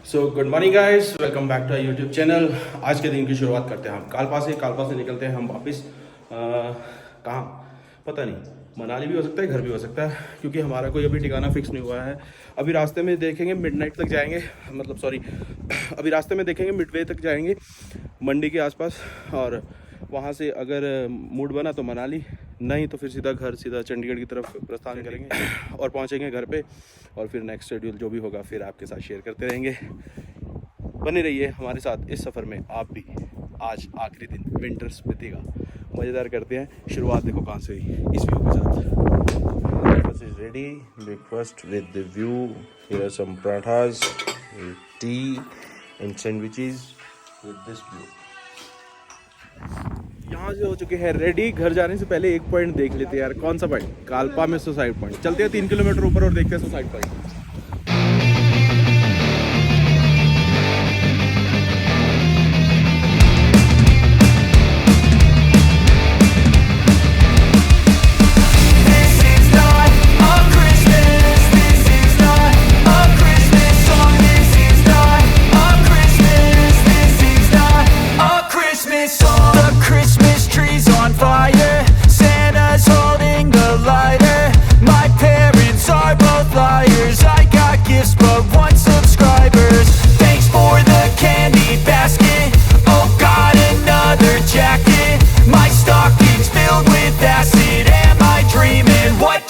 So good morning guys, welcome back to our YouTube channel. आज के दिन की शुरुआत करते हैं हम कालपा से निकलते हैं हम वापस। कहाँ पता नहीं, मनाली भी हो सकता है, घर भी हो सकता है, क्योंकि हमारा कोई अभी ठिकाना फिक्स नहीं हुआ है। अभी रास्ते में देखेंगे मिडनाइट तक जाएंगे, मतलब सॉरी अभी रास्ते में देखेंगे मिडवे तक जाएंगे, मंडी के आसपास, और वहाँ से अगर मूड बना तो मनाली, नहीं तो फिर सीधा घर, सीधा चंडीगढ़ की तरफ प्रस्थान करेंगे और पहुँचेंगे घर पे। और फिर नेक्स्ट शेड्यूल जो भी होगा फिर आपके साथ शेयर करते रहेंगे। बने रहिए हमारे साथ इस सफ़र में आप भी। आज आखिरी दिन विंटर स्पीति का मज़ेदार करते हैं शुरुआत। देखो कहाँ से हुई इस व्यू के साथ। Breakfast is ready, breakfast with the view. Here are some parathas, tea and sandwiches with this view. यहाँ से हो चुके हैं रेडी। घर जाने से पहले एक पॉइंट देख लेते हैं यार। कौन सा पॉइंट? कालपा में सुसाइड पॉइंट। चलते हैं 3 किलोमीटर ऊपर और देखते हैं suicide point.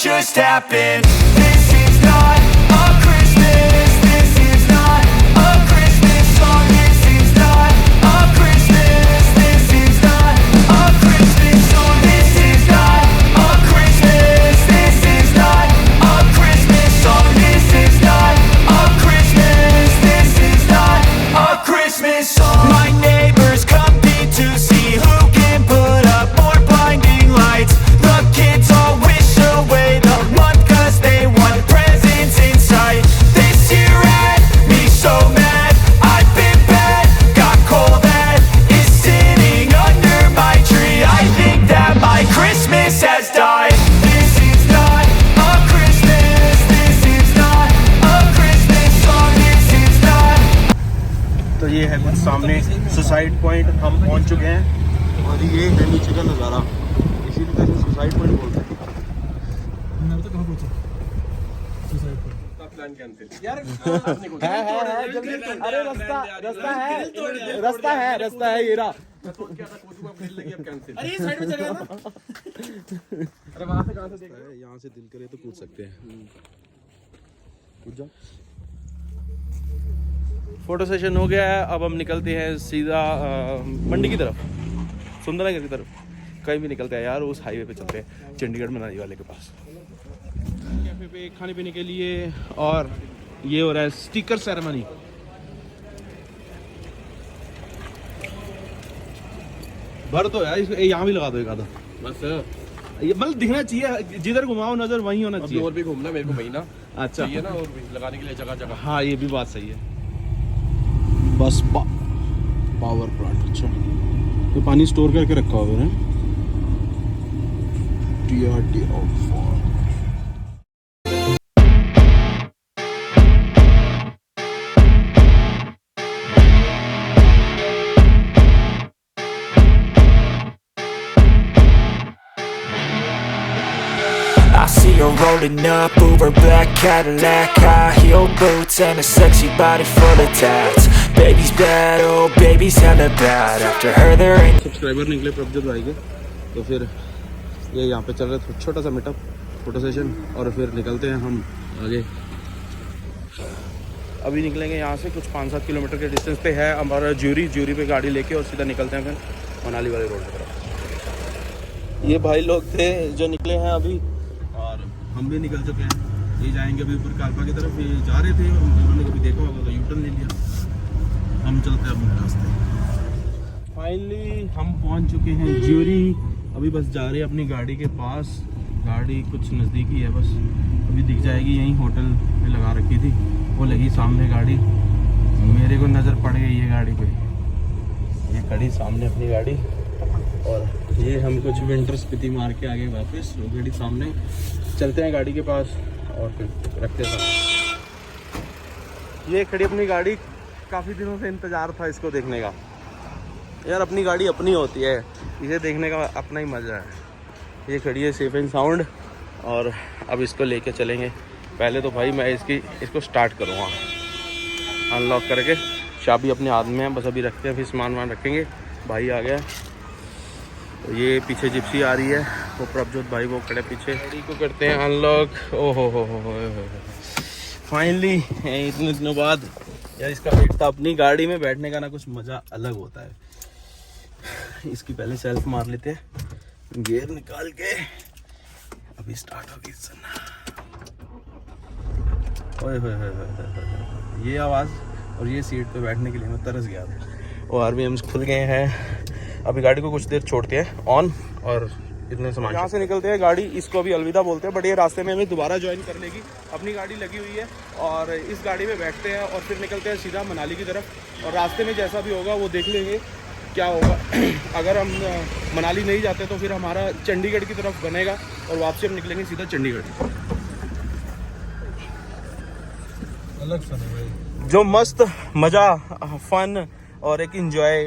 Just happened. This is not a Christmas. This is not a Christmas song. This is not a Christmas. This is not a Christmas song. This is not a Christmas. This is not a Christmas song. This is not a Christmas. This is not a Christmas song. My neighbors compete to see who can put up more blinding lights. The kids all wish away the month 'cause they want presents in sight. This year had me so mad, I've been bad, got coal that is sitting under my tree. I think that my Christmas has died. This is not a Christmas. This is not a Christmas song. This is not. तो ये है कुछ सामने suicide point, हम पहुंच चुके हैं और ये है नीचे का नज़ारा, इसीलिए तो इसे सुसाइड पॉइंट बोलते हैं। प्लान कैंसिल यार। अरे रास्ता है ये रहा। अरे साइड में चल रहा था। अरे वहां से कहां से देख रहे हैं? यहां से दिल करे तो कूद सकते हैं। कूद जाओ। फोटो सेशन हो गया है, अब हम निकलते हैं सीधा मंडी की तरफ, सुंदरनगर की तरफ। कहीं भी निकलते हैं यार, उस हाईवे पे चलते हैं चंडीगढ़ मनाली वाले के पास, कैफे पे खाने पीने के लिए। और ये हो रहा है स्टिकर सेरेमनी। भर तो यार, यहाँ भी लगा दो एक आधा, बस ये मतलब दिखना चाहिए, जिधर घुमाओ नजर वहीं होना चाहिए। और भी घूमना मेरे को महीना अच्छा चाहिए ना, और भी लगाने के लिए जगह जगह। हाँ ये भी बात सही है। बस पावर प्लांट, अच्छा तो पानी स्टोर करके रखा हुआ है। TRT outfall. I see her rolling up, Uber black Cadillac, high heel boots and a sexy body full of tats. Baby's bad, oh baby's hella bad. After her there ain't. Subscriber निकले प्रभजोत भाई के, तो फिर ये यहाँ पे चल रहा है छोटा सा मीटअप, फोटो सेशन, और फिर निकलते हैं हम आगे। अभी निकलेंगे यहाँ से, कुछ 5-7 किलोमीटर के डिस्टेंस पे है हमारा ज्यूरी पे गाड़ी लेके, और सीधा निकलते हैं फिर मनाली वाले रोड की तरफ। ये भाई लोग थे जो निकले हैं अभी, और हम भी निकल चुके हैं। ये जाएंगे अभी ऊपर कालपा की तरफ। ये जा रहे थे, उन्होंने कभी देखा होगा तो यूटर्न ले लिया। हम चलते हैं अपने रास्ते। फाइनली हम पहुंच चुके हैं ज्यूरी। अभी बस जा रहे हैं अपनी गाड़ी के पास। गाड़ी कुछ नज़दीकी है, बस अभी दिख जाएगी। यहीं होटल में लगा रखी थी, वो लगी सामने गाड़ी। मेरे को नज़र पड़ गई ये गाड़ी पे, ये खड़ी सामने अपनी गाड़ी। और ये हम कुछ विंटर स्पीति मार के आगे वापस, वो गाड़ी सामने। चलते हैं गाड़ी के पास और फिर रखते हैं। ये खड़ी अपनी गाड़ी काफ़ी दिनों से इंतज़ार था इसको देखने का। यार अपनी गाड़ी अपनी होती है, इसे देखने का अपना ही मज़ा है। ये खड़ी है सेफ एंड साउंड और अब इसको लेके चलेंगे। पहले तो भाई मैं इसको स्टार्ट करूँगा अनलॉक करके। चाबी अपने हाथ में है, बस अभी रखते हैं, फिर सामान वामान रखेंगे। भाई आ गया, तो ये पीछे जिप्सी आ रही है, वो प्रभजोत भाई वो खड़े पीछे। गाड़ी को करते हैं अनलॉक। ओहो हो फाइनली इतने दिनों बाद यार इसका वेट था। अपनी गाड़ी में बैठने का ना कुछ मज़ा अलग होता है। इसकी पहले सेल्फ मार लेते हैं, गियर निकाल के अभी स्टार्ट होगी सुनना। ओए होए ये आवाज़ और ये सीट पे बैठने के लिए मैं तरस गया था। और आरबीएम्स खुल गए हैं। अभी गाड़ी को कुछ देर छोड़ते हैं ऑन और इतने सामान यहाँ से निकलते हैं। गाड़ी इसको अभी अलविदा बोलते हैं, बट ये रास्ते में हमें दोबारा ज्वाइन कर लेगी। अपनी गाड़ी लगी हुई है और इस गाड़ी में बैठते हैं और फिर निकलते हैं सीधा मनाली की तरफ। और रास्ते में जैसा भी होगा वो देख लेंगे क्या होगा। अगर हम मनाली नहीं जाते तो फिर हमारा चंडीगढ़ की तरफ बनेगा और वापसी हम निकलेंगे सीधा चंडीगढ़। अलग सा है भाई, जो मस्त मज़ा, फन और एक इंजॉय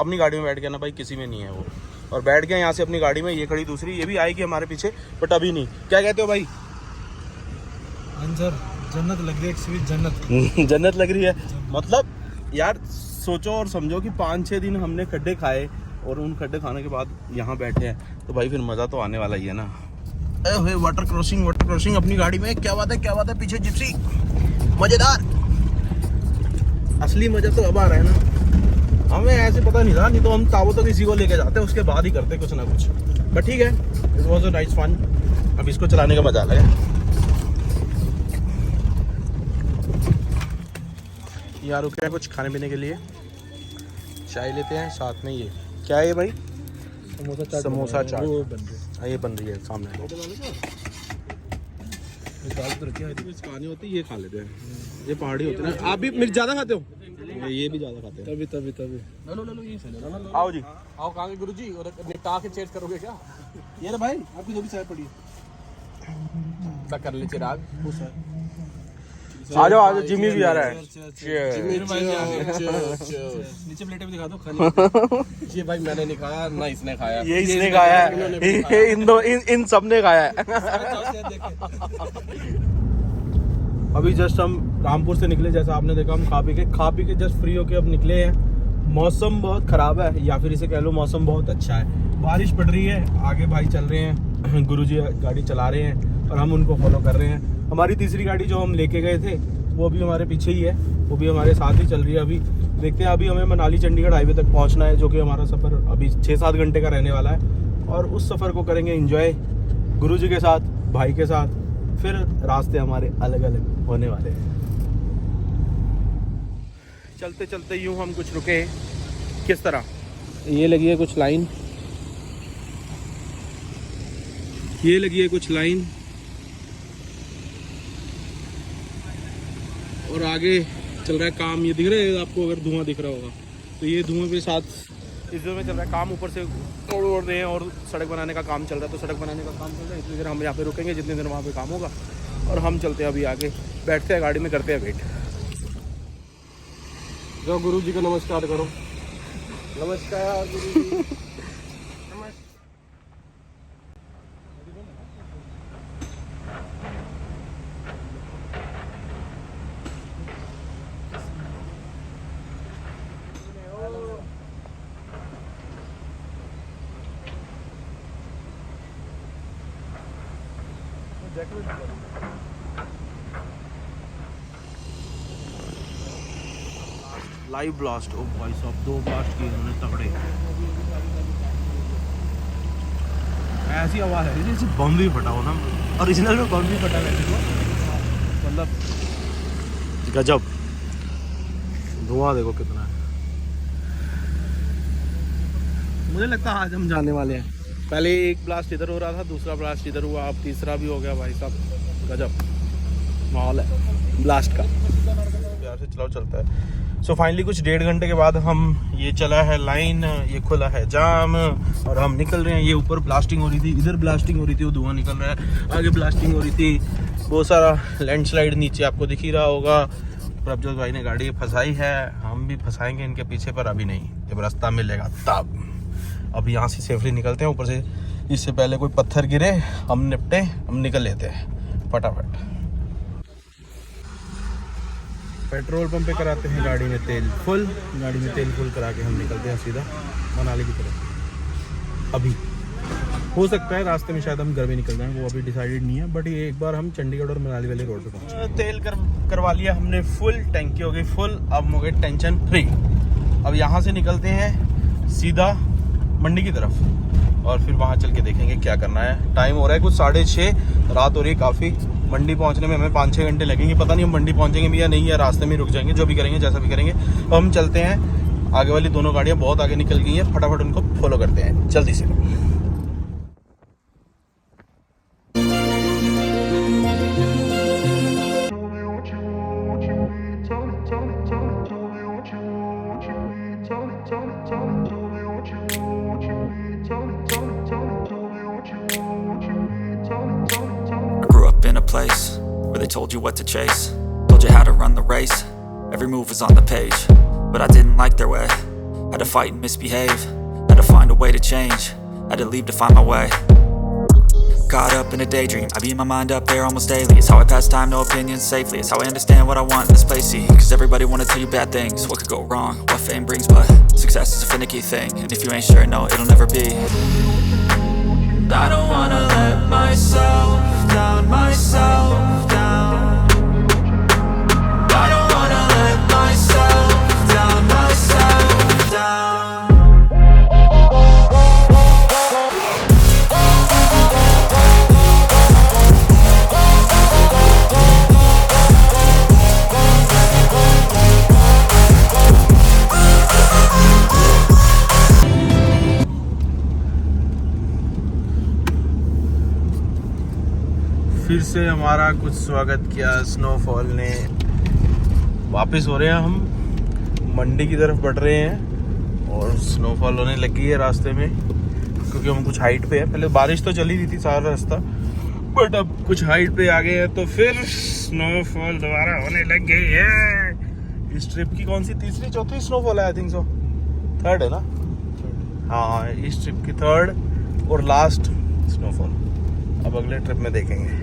अपनी गाड़ी में बैठ गया ना भाई, किसी में नहीं है वो। और बैठ गया यहाँ से अपनी गाड़ी में। ये खड़ी दूसरी, ये भी आएगी हमारे पीछे, बट अभी नहीं। क्या कहते हो भाई? आंसर जन्नत लग रही है, एक्चुअली जन्नत जन्नत लग रही है। मतलब यार सोचो और समझो कि 5-6 दिन हमने खड्डे खाए और उन खड्डे खाने के बाद यहाँ बैठे हैं, तो भाई फिर मज़ा तो आने वाला ही है ना। अरे वाटर क्रॉसिंग अपनी गाड़ी में। क्या बात है, पीछे जिप्सी, मज़ेदार। असली मज़ा तो अब आ रहा है ना। हमें ऐसे पता नहीं था, नहीं तो हम ताबो तो किसी को लेके जाते, उसके बाद ही करते कुछ ना कुछ। बट ठीक है, it was a nice fun. अब इसको चलाने का मजा आ रहा है। यार रुके हैं कुछ खाने पीने के लिए, चाय लेते हैं साथ में। ये क्या है भाई? समोसा चाट वो बन रही हाँ, ये बन रही है सामने। है, दाल तो रखी है। खानी होती है, ये खा लेते हैं। ये पहाड़ी होते हैं ना। आप भी मिर्च ज़्यादा खाते हो? ये भी ज़्यादा खाते हैं। तभी लो ये सही। आओ जी, आओ कहाँ गुरुजी, और निपटा के चेंज करोगे क्या? ये ना भाई, आपकी जो भी चाय पड़ी तक कर ले चिराग। आ जाओ जिमी भी आ रहा है। नीचे प्लेटें भी दिखा दो खाने। ये भाई मैंने नहीं खाया ना, इसने खाया। ये इसने खाया है, इन सब ने खाया है। अभी जस्ट हम रामपुर से निकले, जैसा आपने देखा। हम खा पी के जस्ट फ्री होके अब निकले हैं। मौसम बहुत ख़राब है, या फिर इसे कह लो मौसम बहुत अच्छा है। बारिश पड़ रही है, आगे भाई चल रहे हैं, गुरुजी गाड़ी चला रहे हैं और हम उनको फॉलो कर रहे हैं। हमारी तीसरी गाड़ी जो हम लेके गए थे वो भी हमारे पीछे ही है, वो भी हमारे साथ ही चल रही है। अभी देखते हैं, अभी हमें मनाली चंडीगढ़ हाईवे तक पहुँचना है, जो कि हमारा सफ़र अभी 6-7 घंटे का रहने वाला है। और उस सफ़र को करेंगे इंजॉय गुरुजी के साथ, भाई के साथ। फिर रास्ते हमारे अलग अलग होने वाले हैं। चलते चलते यूं हम कुछ रुके, किस तरह ये लगी है कुछ लाइन, ये लगी है कुछ लाइन, और आगे चल रहा है काम। ये दिख रहा है आपको, अगर धुआं दिख रहा होगा तो ये धुआं के साथ इस में चल रहा है काम। ऊपर से तोड़ रहे हैं और सड़क बनाने का काम चल रहा है, तो सड़क बनाने का काम चल रहा है, इतनी देर हम यहाँ पे रुकेंगे जितनी देर वहाँ पे काम होगा। और हम चलते हैं अभी आगे, बैठते हैं गाड़ी में, करते हैं वेट। जो गुरुजी को नमस्कार करो। नमस्कार गुरुजी। Live blast. ओ भाई साहब, 2 ब्लास्ट किए उन्होंने तगड़े। ऐसी आवाज़ है जैसे बम भी फटा हो ना। ओरिजिनल में बम भी फटा वैसे तो, मतलब गजब। धुआं देखो कितना है। मुझे लगता है आज हम जाने वाले हैं। पहले एक ब्लास्ट इधर हो रहा था, दूसरा ब्लास्ट इधर हुआ, अब तीसरा भी हो गया। भाई साहब गजब माहौल है ब्लास्ट का। प्यार से चलाओ, चलता है। सो फाइनली कुछ 1.5 घंटे के बाद हम, ये चला है लाइन, ये खुला है जाम और हम निकल रहे हैं। ये ऊपर ब्लास्टिंग हो रही थी, इधर ब्लास्टिंग हो रही थी, वो धुआं निकल रहा है। आगे ब्लास्टिंग हो रही थी, बहुत सारा लैंडस्लाइड नीचे आपको दिख ही रहा होगा। प्रभजोत भाई ने गाड़ी फंसाई है, हम भी फंसाएंगे इनके पीछे, पर अभी नहीं, जब रास्ता मिलेगा तब। अब यहाँ से सेफली निकलते हैं, ऊपर से इससे पहले कोई पत्थर गिरे, हम निपटे, हम निकल लेते हैं फटाफट। पेट्रोल पंप पे कराते हैं गाड़ी में तेल फुल, गाड़ी में तेल फुल करा के हम निकलते हैं सीधा मनाली की तरफ। अभी हो सकता है रास्ते में शायद हम घर में निकल जाएं, वो अभी डिसाइडेड नहीं है, बट ये एक बार हम चंडीगढ़ और मनाली वाले रोड पे पहुंचे। तेल करवा लिया हमने फुल, टैंकी हो गई फुल, अब हो गए टेंशन फ्री। अब यहाँ से निकलते हैं सीधा मंडी की तरफ और फिर वहाँ चल के देखेंगे क्या करना है। टाइम हो रहा है कुछ 6:30, रात हो रही है काफ़ी। मंडी पहुँचने में हमें 5-6 घंटे लगेंगे, पता नहीं हम मंडी पहुँचेंगे भी या नहीं, या रास्ते में रुक जाएंगे, जो भी करेंगे जैसा भी करेंगे। अब हम चलते हैं, आगे वाली दोनों गाड़ियाँ बहुत आगे निकल गई हैं, फटाफट उनको फॉलो करते हैं जल्दी से। Place where they told you what to chase, told you how to run the race, every move was on the page, but I didn't like their way, had to fight and misbehave, had to find a way to change, had to leave to find my way. Caught up in a daydream, I beat my mind up there almost daily. It's how I pass time, no opinions safely. It's how I understand what I want in this place, see. Cause everybody wanna tell you bad things, what could go wrong, what fame brings. But success is a finicky thing, and if you ain't sure, no, it'll never be. I don't wanna let myself down, myself down. I don't wanna let myself down, myself down. फिर से हमारा कुछ स्वागत किया snowfall ने। वापस हो रहे हैं हम, मंडी की तरफ बढ़ रहे हैं और स्नोफॉल होने लगी है रास्ते में, क्योंकि हम कुछ हाइट पे है। पहले बारिश तो चली रही थी सारा रास्ता, बट अब कुछ हाइट पे आ गए हैं तो फिर स्नोफॉल दोबारा होने लग गई है। इस ट्रिप की कौन सी तीसरी चौथी स्नोफॉल है? आई थिंक सो थर्ड है ना। हाँ, इस ट्रिप की थर्ड और लास्ट स्नोफॉल। अब अगले ट्रिप में देखेंगे।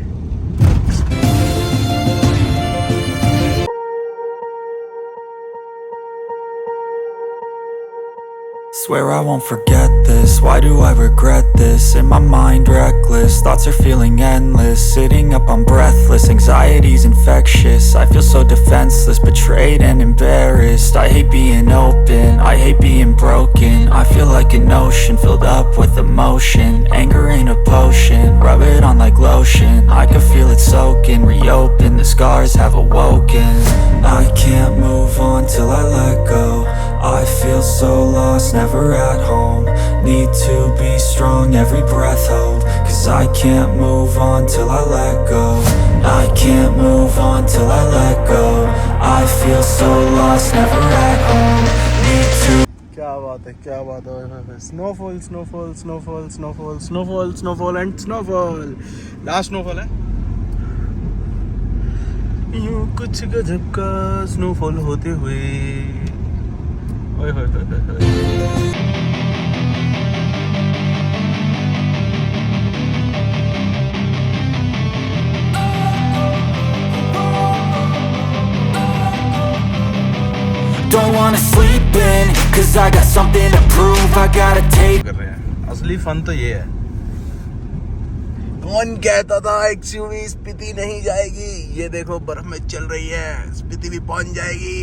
Swear I won't forget this, why do I regret this? In my mind reckless, thoughts are feeling endless. Sitting up I'm breathless, anxiety's infectious. I feel so defenseless, betrayed and embarrassed. I hate being open, I hate being broken. I feel like an ocean, filled up with emotion. Anger ain't a potion, rub it on like lotion. I can feel it soaking, reopen, the scars have awoken. I can't move on till I let go. I feel so lost, never at home. Need to be strong, every breath hold. Cause I can't move on till I let go. I can't move on till I let go. I feel so lost, never at home. Need to. क्या बात है, क्या बात है। Snowfall snowfall snowfall snowfall snowfall snowfall and snowfall. Last snowfall है। यूं कुछ गजब का स्नोफॉल होते हुए। ओए होए होए होए। Don't wanna sleep in, cause I got something to prove. I gotta take. कर रहे हैं। असली फन तो ये है। कौन कहता था एक्सयूवी स्पीति नहीं जाएगी? ये देखो बर्फ में चल रही है, स्पीति भी पहुंच जाएगी।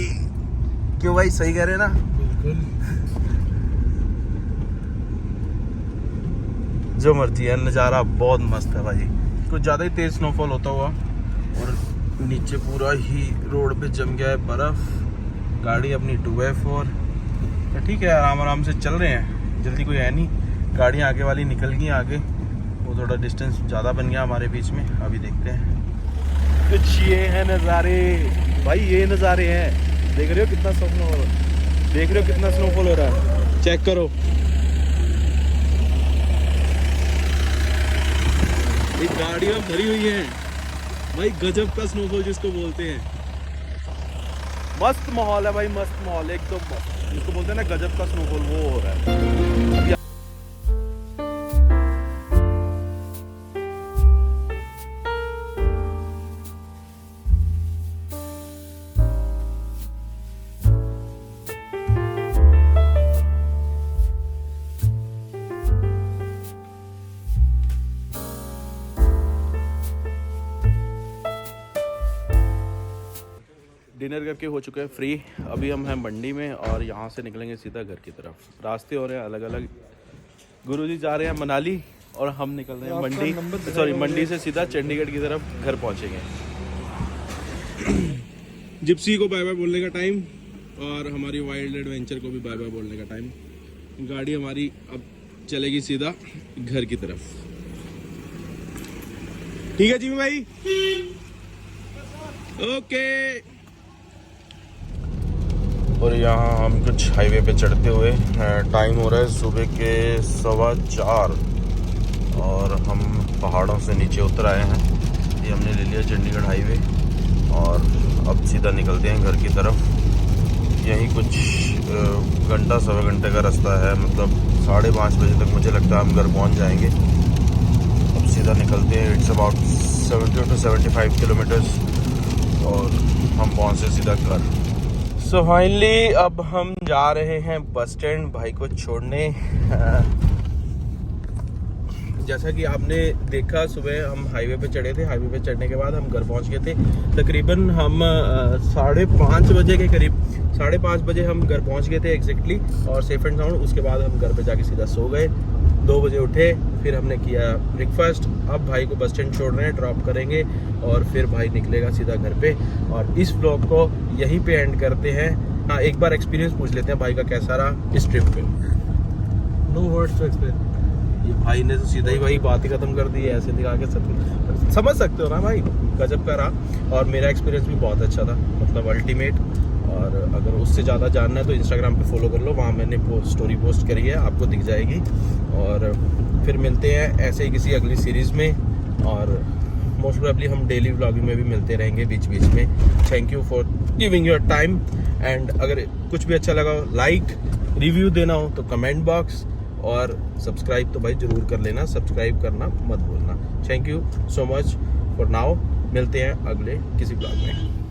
क्यों भाई, सही कह रहे ना? बिल्कुल। जो मर्जी है, नज़ारा बहुत मस्त है भाई। कुछ ज़्यादा ही तेज स्नोफॉल होता हुआ और नीचे पूरा ही रोड पे जम गया है बर्फ। गाड़ी अपनी 2x4 ठीक है, आराम आराम से चल रहे हैं, जल्दी कोई है नहीं। गाड़ियाँ आगे वाली निकल गई आगे, वो थोड़ा डिस्टेंस ज़्यादा बन गया हमारे बीच में। अभी देखते हैं कुछ ये है नज़ारे भाई, ये नज़ारे हैं। देख रहे हो कितना स्नोफॉल, देख रहे हो कितना स्नोफॉल हो रहा है, चेक करो। ये गाड़ियाँ भरी हुई हैं भाई, गजब का स्नोफॉल जिसको बोलते हैं। मस्त माहौल है भाई, मस्त माहौल है एकदम मस्त, जिसको बोलते हैं ना गजब का स्नोफॉल, वो हो रहा है। डिनर करके हो चुके हैं फ्री। अभी हम हैं मंडी में और यहाँ से निकलेंगे सीधा घर की तरफ। रास्ते हो रहे हैं अलग अलग। गुरुजी जा रहे हैं मनाली और हम निकल रहे हैं मंडी, सॉरी मंडी से सीधा चंडीगढ़ की तरफ घर पहुँचेंगे। जिप्सी को बाय बाय बोलने का टाइम और हमारी वाइल्ड एडवेंचर को भी बाय बाय बोलने का टाइम। गाड़ी हमारी अब चलेगी सीधा घर की तरफ। ठीक है जिमी भाई, ओके। और यहाँ हम कुछ हाईवे पे चढ़ते हुए, टाइम हो रहा है सुबह के 4:15 और हम पहाड़ों से नीचे उतर आए हैं। ये हमने ले लिया चंडीगढ़ हाईवे और अब सीधा निकलते हैं घर की तरफ। यहीं कुछ घंटा सवा घंटे का रास्ता है, मतलब 5:30 बजे तक मुझे लगता है हम घर पहुँच जाएंगे। अब सीधा निकलते हैं। इट्स अबाउट 70 to 75 किलोमीटर्स और हम पहुँचे सीधा घर। सो फाइनली अब हम जा रहे हैं बस स्टैंड भाई को छोड़ने। जैसा कि आपने देखा सुबह हम हाईवे पे चढ़े थे, हाईवे पे चढ़ने के बाद हम घर पहुंच गए थे। तकरीबन हम 5:30 बजे के करीब, 5:30 बजे हम घर पहुंच गए थे एग्जैक्टली, और सेफ एंड साउंड। उसके बाद हम घर पे जाके सीधा सो गए। 2 बजे उठे, फिर हमने किया ब्रेकफास्ट। अब भाई को बस स्टैंड छोड़ रहे हैं, ड्रॉप करेंगे और फिर भाई निकलेगा सीधा घर पे। और इस व्लॉग को यहीं पे एंड करते हैं। हाँ, एक बार एक्सपीरियंस पूछ लेते हैं भाई का कैसा रहा इस ट्रिप पे। No words to explain. ये भाई ने तो सीधा ही भाई बात ही खत्म कर दी है, ऐसे दिखा के सब समझ सकते हो ना भाई, गजब का रहा। और मेरा एक्सपीरियंस भी बहुत अच्छा था, मतलब अल्टीमेट। और अगर उससे ज़्यादा जानना है तो इंस्टाग्राम पे फॉलो कर लो, वहाँ मैंने स्टोरी पोस्ट करी है, आपको दिख जाएगी। और फिर मिलते हैं ऐसे ही किसी अगली सीरीज़ में, और मोस्ट प्रोबेबली हम डेली व्लॉगिंग में भी मिलते रहेंगे बीच बीच में। Thank you for giving your time. And अगर कुछ भी अच्छा लगा हो, लाइक, रिव्यू देना हो तो कमेंट बॉक्स, और सब्सक्राइब तो भाई ज़रूर कर लेना, सब्सक्राइब करना मत भूलना। Thank you so much for now. मिलते हैं अगले किसी ब्लॉग में।